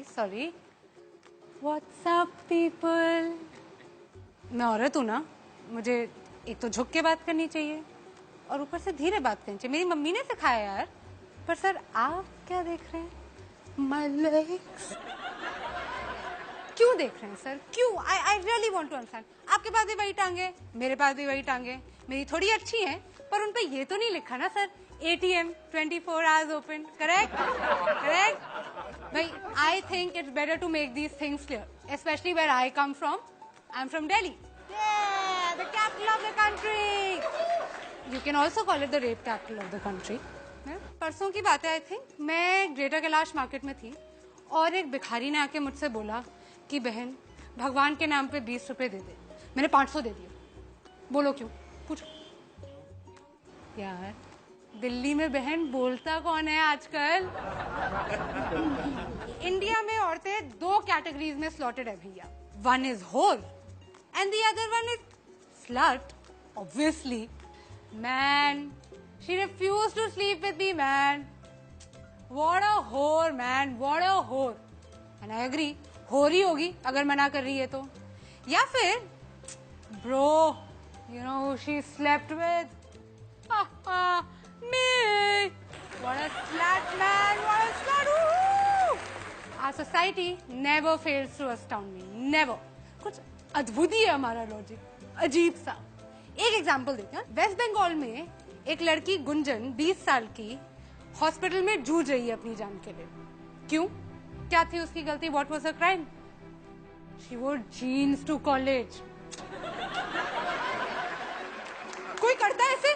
Sorry. What's up people. मैं औरत हूँ ना, मुझे एक तो झुक के बात करनी चाहिए और ऊपर से धीरे बात करनी चाहिए। मेरी मम्मी ने सिखाया यार। पर सर आप क्या देख रहे हैं? My legs. क्यों देख रहे हैं सर? क्यों? I really want to understand. आपके पास भी वही टांगे, मेरे पास भी वही टांगे। मेरी थोड़ी अच्छी हैं, पर उन पे ये तो नहीं लिखा ना sir ATM 24 hours open। Correct correct भाई। I think it's better to make these things clear, specially where I come from. I am from Delhi, the capital of the country. You can also call it the rape capital of the country. परसों की बात है, I think मैं Greater Kailash market में थी और एक भिखारी ने आके मुझसे बोला कि बहन भगवान के नाम पे 20 रुपए दे दे। मैंने 500 दे दिया। बोलो क्यों? पूछो यार। दिल्ली में बहन बोलता कौन है आजकल? इंडिया में औरतें 2 कैटेगरीज में स्लॉटेड है भैया। One is whore and the other one is slut. Obviously man, she refuse to sleep with me man. What a whore man, what a होर। एंड आई एग्री, होर ही होगी अगर मना कर रही है तो। या फिर bro, you know who she slept with? me। What a slut man, what a slut। Our society never fails to astound me, never। कुछ अद्भुत ही है हमारा लॉजिक, अजीब सा। एक एग्जांपल देते हैं। वेस्ट बंगाल में एक लड़की गुंजन 20 साल की हॉस्पिटल में जूझ रही है अपनी जान के लिए। क्यों? क्या थी उसकी गलती? What was her crime? She wore jeans to college। कोई करता है ऐसे?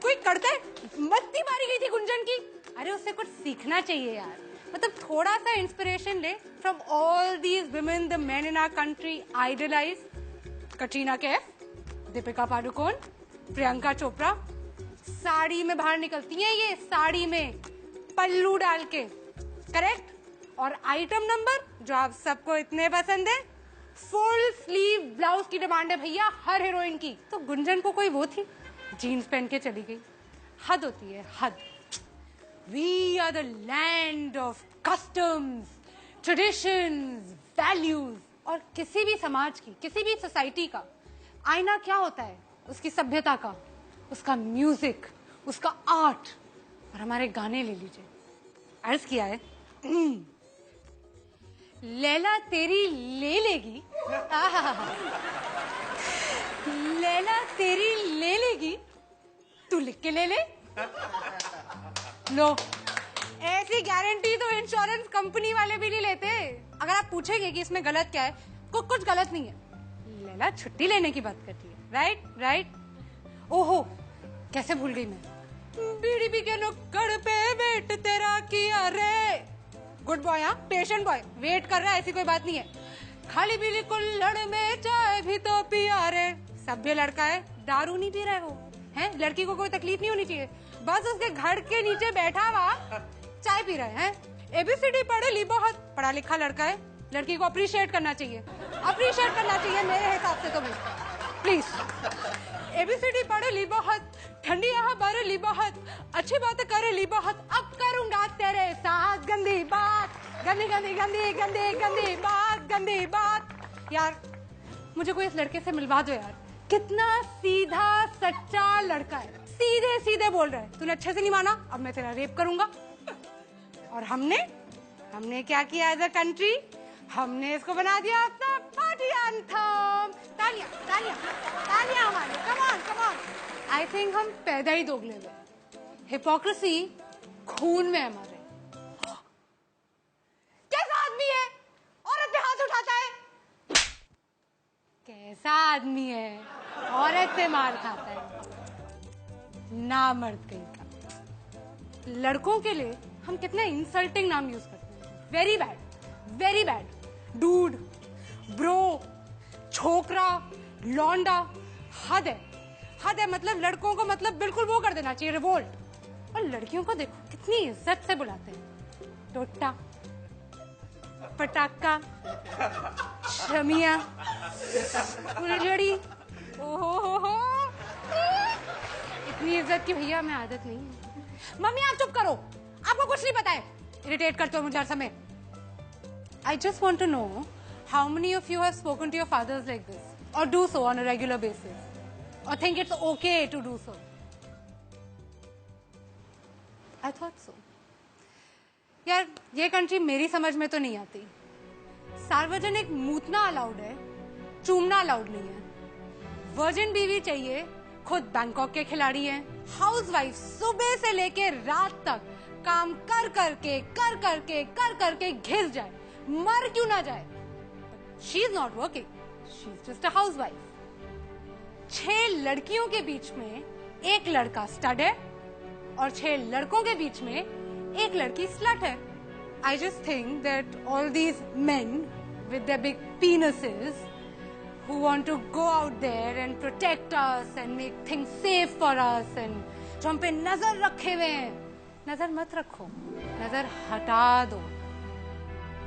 कोई करता है? मत्ती मारी गई थी गुंजन की। अरे उससे कुछ सीखना चाहिए यार। मतलब थोड़ा सा इंस्पिरेशन ले from all these women the men in our country idolize. Katrina Kaif, Deepika Padukone, Priyanka Chopra. Sari में बाहर निकलती हैं ये, साड़ी में पल्लू डाल के। करेक्ट। और आइटम नंबर जो आप सबको इतने पसंद है, फुल स्लीव ब्लाउज की डिमांड है भैया हर हीरोइन की। तो गुंजन को कोई वो थी, जीन्स पहन के चली गई। हद होती है, हद। We are the land of customs, traditions, values. और किसी भी समाज की, किसी भी सोसाइटी का आईना क्या होता है? उसकी सभ्यता का, उसका म्यूजिक, उसका आर्ट। और हमारे गाने ले लीजिए। अर्ज किया है लैला तेरी ले लेगी, लैला तेरी ले लेगी, तू लिख के ले ले। लो, ऐसी गारंटी तो इंश्योरेंस कंपनी वाले भी नहीं लेते। अगर आप पूछेंगे कि इसमें गलत क्या है, कुछ गलत नहीं है। लैला छुट्टी लेने की बात करती है। Right right. ओहो, कैसे भूल गई मैं। बीडीपी के नुक्कड़ पे वेट तेरा किया रे। गुड बॉय, हाँ पेशेंट बॉय, वेट कर रहा है, ऐसी कोई बात नहीं है। खाली पीली कुल्हड़ में चाय भी तो पिया रे। सभ्य लड़का है, दारू नहीं पी रहा है वो, है? लड़की को कोई तकलीफ नहीं होनी चाहिए, बस उसके घर के नीचे बैठा हुआ चाय पी रहा है। ABCD पढ़े ली बहुत, पढ़ा लिखा लड़का है। लड़की को अप्रिशिएट करना चाहिए, अप्रिशिएट करना चाहिए मेरे हिसाब से तो भाई, प्लीज। ABCD पढ़े ली बहुत, ठंडी यहाँ बारे ली बहुत, अच्छी बातें करे ली बहुत। अब करूंगा तेरे साथ गंदी बात, गंदी गंदी गंदी गंदी गंदी बात, गंदी बात। यार मुझे कोई इस लड़के से मिलवा दो यार। कितना सीधा सच्चा लड़का है, सीधे सीधे बोल रहा है। तूने अच्छे से नहीं माना, अब मैं तेरा रेप करूंगा। और हमने क्या किया एज अ कंट्री? हमने इसको बना दिया अपना पार्टी एंथम। तालियां तालियां तालियां हमारे, come on come on. I think हम पैदा ही दोगले हुए। हिपोक्रेसी खून में हमारे। कैसा आदमी है? औरत पे हाथ उठाता है। कैसा आदमी है? औरत से मार खाता है। ना मर्द कहीं का। लड़कों के लिए हम कितने इंसल्टिंग नाम यूज करते हैं। Very bad, very bad. Dude, bro, छोकरा, लौंडा। हद है, हद है। मतलब लड़कों को मतलब बिल्कुल वो कर देना चाहिए, रिवोल्ट। और लड़कियों को देखो कितनी इज्जत से बुलाते हैं। टोटा, पटाखा, शमिया, फुलझड़ी। ओहो, इतनी इज्जत की भैया हमें आदत नहीं है। मम्मी आप चुप करो, आपको कुछ नहीं पता है। इरिटेट करते हो मुझे हर समय। I just want to know how many of you have spoken to your fathers like this, or do so on a regular basis, or think it's okay to do so. I thought so. यार ये country मेरी समझ में तो नहीं आती. सार्वजनिक मूतना allowed है, चूमना अलाउड नहीं है. वर्जिन बीवी चाहिए, खुद बैंकॉक के खिलाड़ी हैं. हाउसवाइफ सुबह से लेके रात तक काम कर करके घिस जाए, मर क्यों ना जाए. She is not working, she is just a housewife. 6 लड़कियों के बीच में एक लड़का स्टड है और 6 लड़कों के बीच में एक लड़की स्लट है. I just think that all these men with their big penises who want to go out there and protect us and make things safe for us and जो हम पे नजर रखे हुए हैं, नजर मत रखो, नजर हटा दो.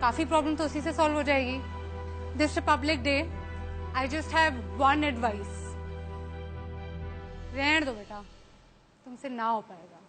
काफी प्रॉब्लम तो उसी से सॉल्व हो जाएगी. This Republic Day, I just have one advice. रहने दो बेटा, तुमसे ना हो पाएगा.